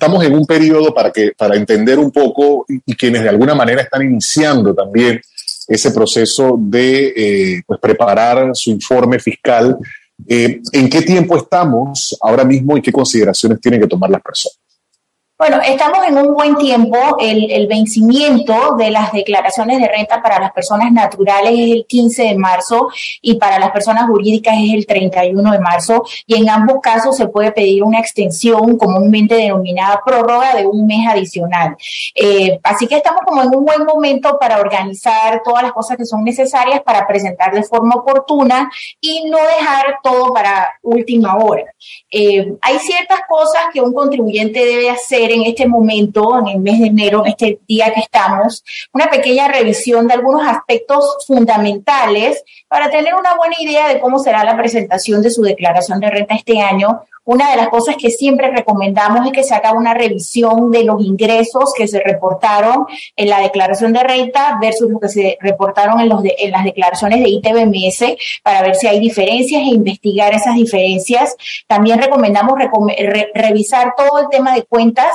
estamos en un periodo para entender un poco y quienes de alguna manera están iniciando también ese proceso de pues preparar su informe fiscal. ¿En qué tiempo estamos ahora mismo y qué consideraciones tienen que tomar las personas? Bueno, estamos en un buen tiempo. El vencimiento de las declaraciones de renta para las personas naturales es el 15 de marzo y para las personas jurídicas es el 31 de marzo. Y en ambos casos se puede pedir una extensión comúnmente denominada prórroga de un mes adicional. Así que estamos como en un buen momento para organizar todas las cosas que son necesarias para presentar de forma oportuna y no dejar todo para última hora. Hay ciertas cosas que un contribuyente debe hacer en este momento, en el mes de enero, en este día que estamos, una pequeña revisión de algunos aspectos fundamentales para tener una buena idea de cómo será la presentación de su declaración de renta este año. Una de las cosas que siempre recomendamos es que se haga una revisión de los ingresos que se reportaron en la declaración de renta versus lo que se reportaron en las declaraciones de ITBMS para ver si hay diferencias e investigar esas diferencias. También recomendamos revisar todo el tema de cuentas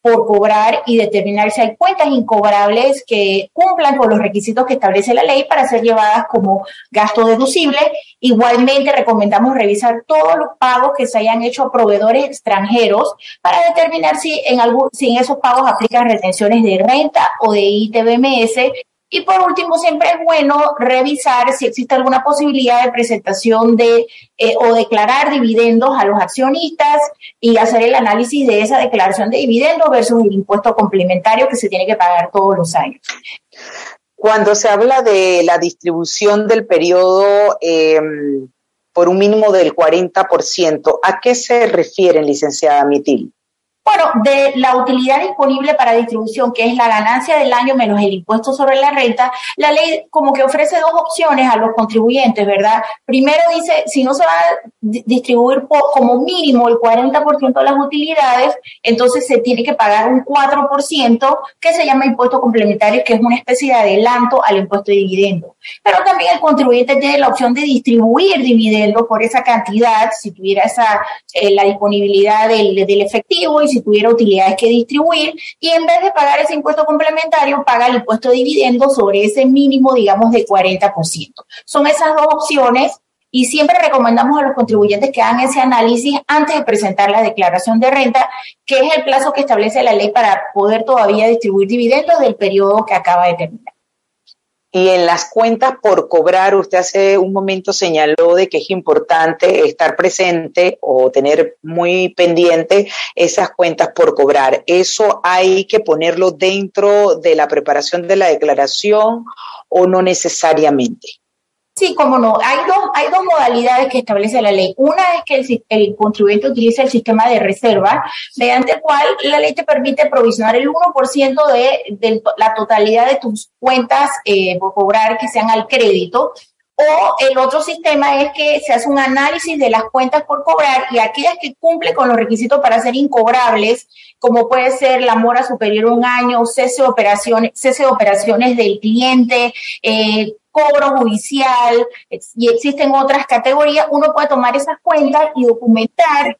por cobrar y determinar si hay cuentas incobrables que cumplan con los requisitos que establece la ley para ser llevadas como gasto deducible. Igualmente recomendamos revisar todos los pagos que se hayan hecho a proveedores extranjeros para determinar si en esos pagos aplican retenciones de renta o de ITBMS. Y por último, siempre es bueno revisar si existe alguna posibilidad de presentación o declarar dividendos a los accionistas y hacer el análisis de esa declaración de dividendos versus el impuesto complementario que se tiene que pagar todos los años. Cuando se habla de la distribución del periodo por un mínimo del 40%, ¿a qué se refieren, licenciada Mitil? Bueno, de la utilidad disponible para distribución, que es la ganancia del año menos el impuesto sobre la renta, la ley como que ofrece dos opciones a los contribuyentes, ¿verdad? Primero dice, si no se va a distribuir como mínimo el 40% de las utilidades, entonces se tiene que pagar un 4% que se llama impuesto complementario, que es una especie de adelanto al impuesto de dividendo. Pero también el contribuyente tiene la opción de distribuir dividendos por esa cantidad, si tuviera la disponibilidad del efectivo y si tuviera utilidades que distribuir, y en vez de pagar ese impuesto complementario, paga el impuesto de dividendo sobre ese mínimo, digamos, de 40%. Son esas dos opciones y siempre recomendamos a los contribuyentes que hagan ese análisis antes de presentar la declaración de renta, que es el plazo que establece la ley para poder todavía distribuir dividendos del periodo que acaba de terminar. Y en las cuentas por cobrar, usted hace un momento señaló de que es importante estar presente o tener muy pendiente esas cuentas por cobrar. ¿Eso hay que ponerlo dentro de la preparación de la declaración o no necesariamente? Sí, cómo no. Hay dos modalidades que establece la ley. Una es que el contribuyente utiliza el sistema de reserva, mediante el cual la ley te permite provisionar el 1% de la totalidad de tus cuentas por cobrar que sean al crédito. O el otro sistema es que se hace un análisis de las cuentas por cobrar y aquellas que cumplen con los requisitos para ser incobrables, como puede ser la mora superior a un año, cese de operaciones del cliente, cobro judicial, y existen otras categorías, uno puede tomar esas cuentas y documentar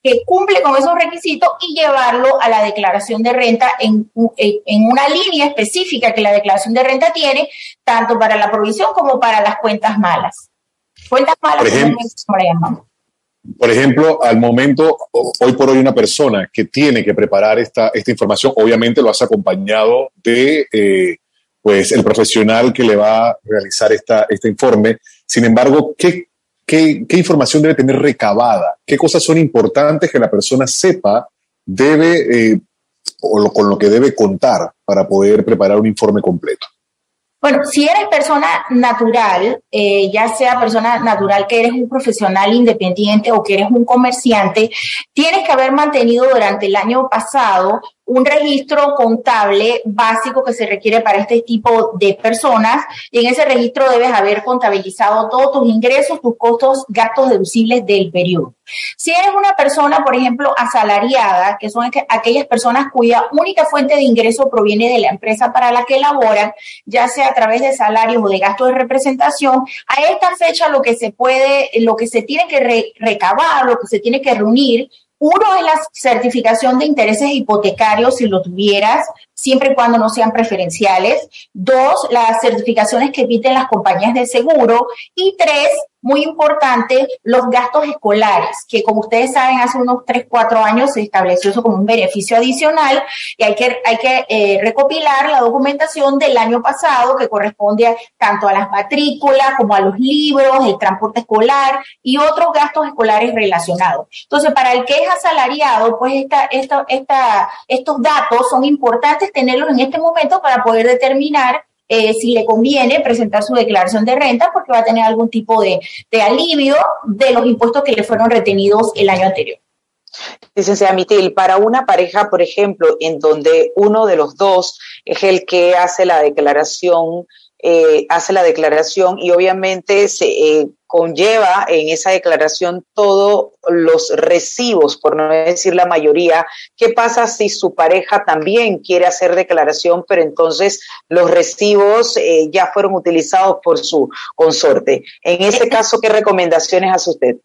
que cumple con esos requisitos y llevarlo a la declaración de renta en una línea específica que la declaración de renta tiene, tanto para la provisión como para las cuentas malas. Cuentas malas, por ejemplo, al momento, hoy por hoy, una persona que tiene que preparar esta información, obviamente lo has acompañado de pues el profesional que le va a realizar este informe. Sin embargo, ¿qué información debe tener recabada? ¿Qué cosas son importantes que la persona sepa con lo que debe contar para poder preparar un informe completo? Bueno, si eres persona natural, ya sea persona natural que eres un profesional independiente o que eres un comerciante, tienes que haber mantenido durante el año pasado un registro contable básico que se requiere para este tipo de personas, y en ese registro debes haber contabilizado todos tus ingresos, tus costos, gastos deducibles del periodo. Si eres una persona, por ejemplo, asalariada, que son aquellas personas cuya única fuente de ingreso proviene de la empresa para la que laboran, ya sea a través de salarios o de gastos de representación, a esta fecha lo que se tiene que recabar, lo que se tiene que reunir, Uno es la certificación de intereses hipotecarios, si lo tuvieras, siempre y cuando no sean preferenciales. 2, las certificaciones que emiten las compañías de seguro. Y 3, muy importante, los gastos escolares, que como ustedes saben, hace unos 3, 4 años se estableció eso como un beneficio adicional y hay que recopilar la documentación del año pasado que corresponde tanto a las matrículas como a los libros, el transporte escolar y otros gastos escolares relacionados. Entonces, para el que es asalariado, pues estos datos son importantes tenerlos en este momento para poder determinar si le conviene presentar su declaración de renta porque va a tener algún tipo de alivio de los impuestos que le fueron retenidos el año anterior. Licenciada Mitil, para una pareja, por ejemplo, en donde uno de los dos es el que hace la declaración y obviamente se conlleva en esa declaración todos los recibos, por no decir la mayoría. ¿Qué pasa si su pareja también quiere hacer declaración, pero entonces los recibos ya fueron utilizados por su consorte? En ese caso, ¿qué recomendaciones hace usted?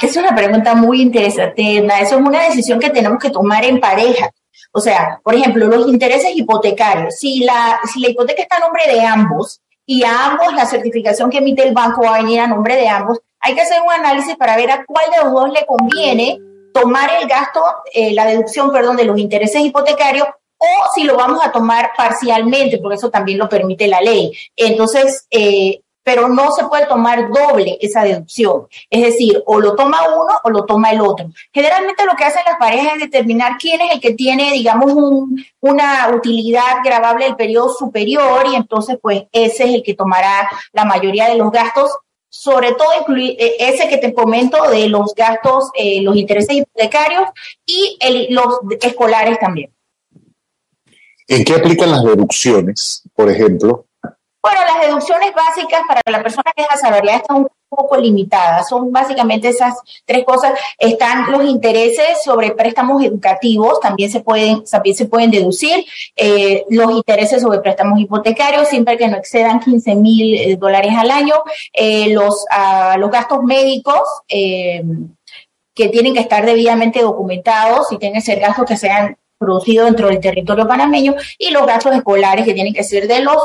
Es una pregunta muy interesante, Edna. Eso es una decisión que tenemos que tomar en pareja. O sea, por ejemplo, los intereses hipotecarios. Si la hipoteca está a nombre de ambos y a ambos la certificación que emite el banco va a venir a nombre de ambos, hay que hacer un análisis para ver a cuál de los dos le conviene tomar el gasto, la deducción, perdón, de los intereses hipotecarios, o si lo vamos a tomar parcialmente, porque eso también lo permite la ley. Entonces, pero no se puede tomar doble esa deducción. Es decir, o lo toma uno o lo toma el otro. Generalmente lo que hacen las parejas es determinar quién es el que tiene, digamos, una utilidad gravable del periodo superior y entonces, pues, ese es el que tomará la mayoría de los gastos, sobre todo ese que te comento de los gastos, los intereses hipotecarios y los escolares también. ¿En qué aplican las deducciones, por ejemplo? Bueno, las deducciones básicas para la persona que es asalariada están un poco limitadas. Son básicamente esas 3 cosas. Están los intereses sobre préstamos educativos, también se pueden deducir. Los intereses sobre préstamos hipotecarios, siempre que no excedan $15,000 al año. Los gastos médicos, que tienen que estar debidamente documentados y tienen que ser gastos que sean producidos dentro del territorio panameño. Y los gastos escolares, que tienen que ser de los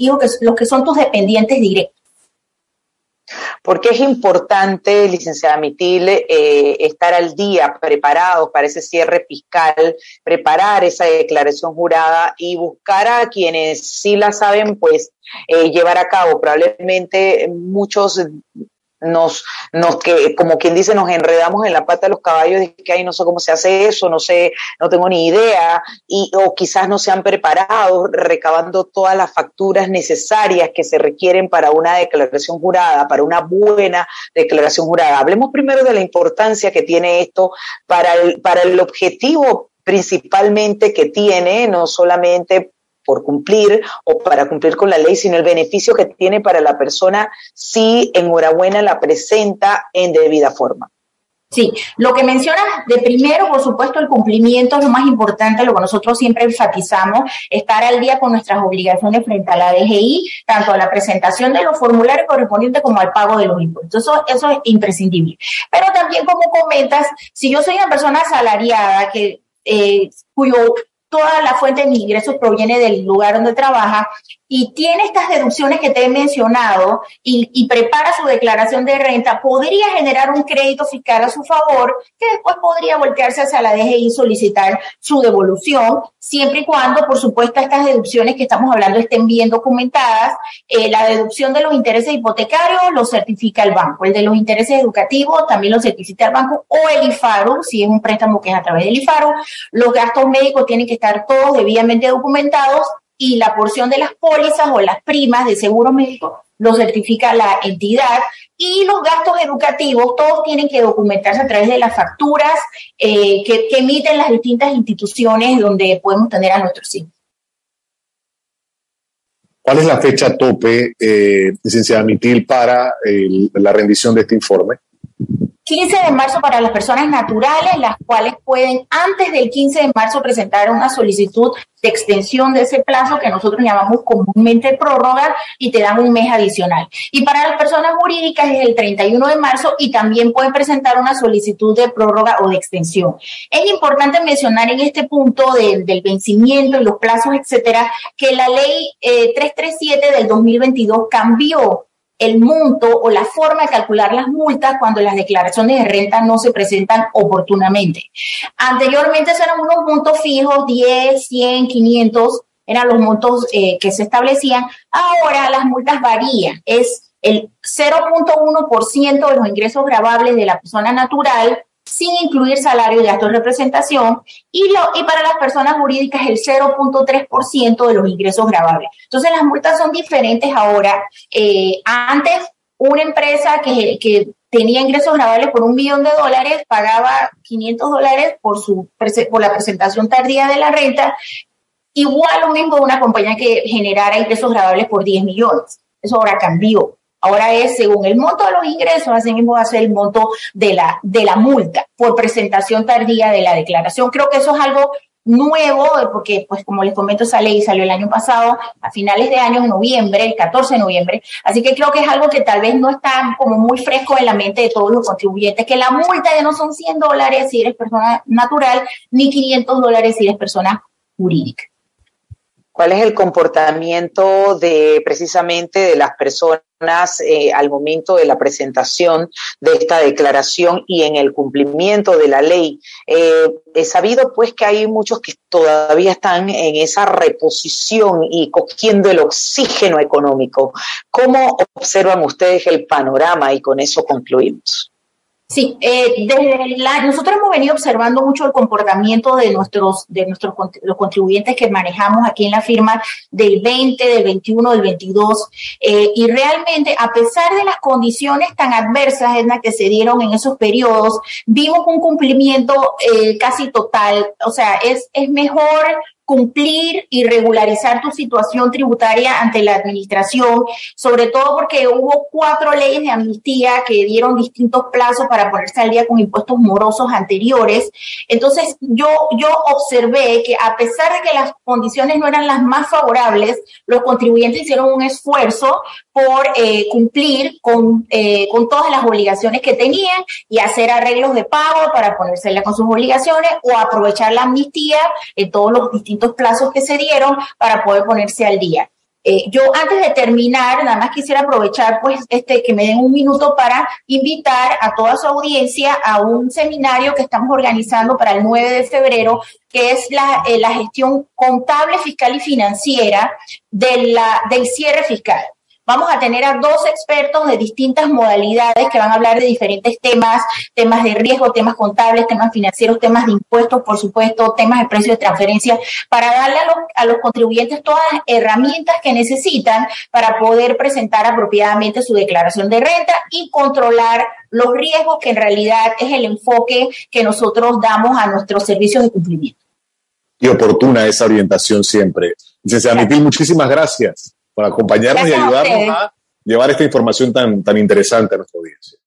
hijos, los que son tus dependientes directos. ¿Por qué es importante, licenciada Mitil, estar al día, preparados para ese cierre fiscal, preparar esa declaración jurada y buscar a quienes sí la saben, pues, llevar a cabo? Probablemente muchos que, como quien dice, nos enredamos en la pata de los caballos de que no sé cómo se hace eso, no tengo ni idea, o quizás no se han preparado recabando todas las facturas necesarias que se requieren para una declaración jurada, para una buena declaración jurada. Hablemos primero de la importancia que tiene esto para el objetivo principalmente que tiene, no solamente por cumplir o para cumplir con la ley, sino el beneficio que tiene para la persona si, enhorabuena, la presenta en debida forma. Sí, lo que mencionas de primero, por supuesto, el cumplimiento es lo más importante, lo que nosotros siempre enfatizamos, estar al día con nuestras obligaciones frente a la DGI, tanto a la presentación de los formularios correspondientes como al pago de los impuestos. Eso es imprescindible. Pero también, como comentas, si yo soy una persona asalariada cuyo toda la fuente de mis ingresos proviene del lugar donde trabaja y tiene estas deducciones que te he mencionado y prepara su declaración de renta, podría generar un crédito fiscal a su favor que después podría voltearse hacia la DGI y solicitar su devolución, siempre y cuando, por supuesto, estas deducciones que estamos hablando estén bien documentadas. La deducción de los intereses hipotecarios lo certifica el banco, el de los intereses educativos también lo certifica el banco o el IFARU, si es un préstamo que es a través del IFARU. Los gastos médicos tienen que estar todos debidamente documentados y la porción de las pólizas o las primas de seguro médico lo certifica la entidad, y los gastos educativos todos tienen que documentarse a través de las facturas que emiten las distintas instituciones donde podemos tener a nuestros hijos. ¿Cuál es la fecha tope, licenciada Mitil, para la rendición de este informe? 15 de marzo para las personas naturales, las cuales pueden antes del 15 de marzo presentar una solicitud de extensión de ese plazo que nosotros llamamos comúnmente prórroga y te dan un mes adicional. Y para las personas jurídicas es el 31 de marzo y también pueden presentar una solicitud de prórroga o de extensión. Es importante mencionar en este punto del vencimiento y los plazos, etcétera, que la ley 337 del 2022 cambió el monto o la forma de calcular las multas cuando las declaraciones de renta no se presentan oportunamente. Anteriormente eran unos montos fijos, 10, 100, 500, eran los montos que se establecían. Ahora las multas varían, es el 0.1% de los ingresos gravables de la persona natural, sin incluir salario y gastos de representación, y para las personas jurídicas el 0.3% de los ingresos gravables. Entonces las multas son diferentes ahora. Antes una empresa que tenía ingresos gravables por $1 millón pagaba $500 por la presentación tardía de la renta, igual lo mismo una compañía que generara ingresos gravables por 10 millones. Eso ahora cambió. Ahora es según el monto de los ingresos, así mismo va a ser el monto de la multa por presentación tardía de la declaración. Creo que eso es algo nuevo, porque, pues, como les comento, esa ley salió el año pasado, a finales de año, en noviembre, el 14 de noviembre. Así que creo que es algo que tal vez no está como muy fresco en la mente de todos los contribuyentes, que la multa ya no son $100 si eres persona natural, ni $500 si eres persona jurídica. ¿Cuál es el comportamiento precisamente de las personas al momento de la presentación de esta declaración y en el cumplimiento de la ley? He sabido pues que hay muchos que todavía están en esa reposición y cogiendo el oxígeno económico. ¿Cómo observan ustedes el panorama? Y con eso concluimos. Sí, nosotros hemos venido observando mucho el comportamiento de los contribuyentes que manejamos aquí en la firma del 20, del 21, del 22, y realmente, a pesar de las condiciones tan adversas en las que se dieron en esos periodos, vimos un cumplimiento casi total. O sea, es mejor cumplir y regularizar tu situación tributaria ante la administración, sobre todo porque hubo 4 leyes de amnistía que dieron distintos plazos para ponerse al día con impuestos morosos anteriores. Entonces, yo observé que a pesar de que las condiciones no eran las más favorables, los contribuyentes hicieron un esfuerzo por cumplir con todas las obligaciones que tenían y hacer arreglos de pago para ponerse al día con sus obligaciones o aprovechar la amnistía en todos los distintos plazos que se dieron para poder ponerse al día. Yo antes de terminar, nada más quisiera aprovechar pues que me den un minuto para invitar a toda su audiencia a un seminario que estamos organizando para el 9 de febrero, que es la gestión contable, fiscal y financiera del cierre fiscal. Vamos a tener a 2 expertos de distintas modalidades que van a hablar de diferentes temas de riesgo, temas contables, temas financieros, temas de impuestos, por supuesto, temas de precios de transferencia, para darle a los contribuyentes todas las herramientas que necesitan para poder presentar apropiadamente su declaración de renta y controlar los riesgos, que en realidad es el enfoque que nosotros damos a nuestros servicios de cumplimiento. Y oportuna esa orientación siempre. Licenciada Mitil, muchísimas gracias por acompañarnos y ayudarnos a llevar esta información tan interesante a nuestra audiencia.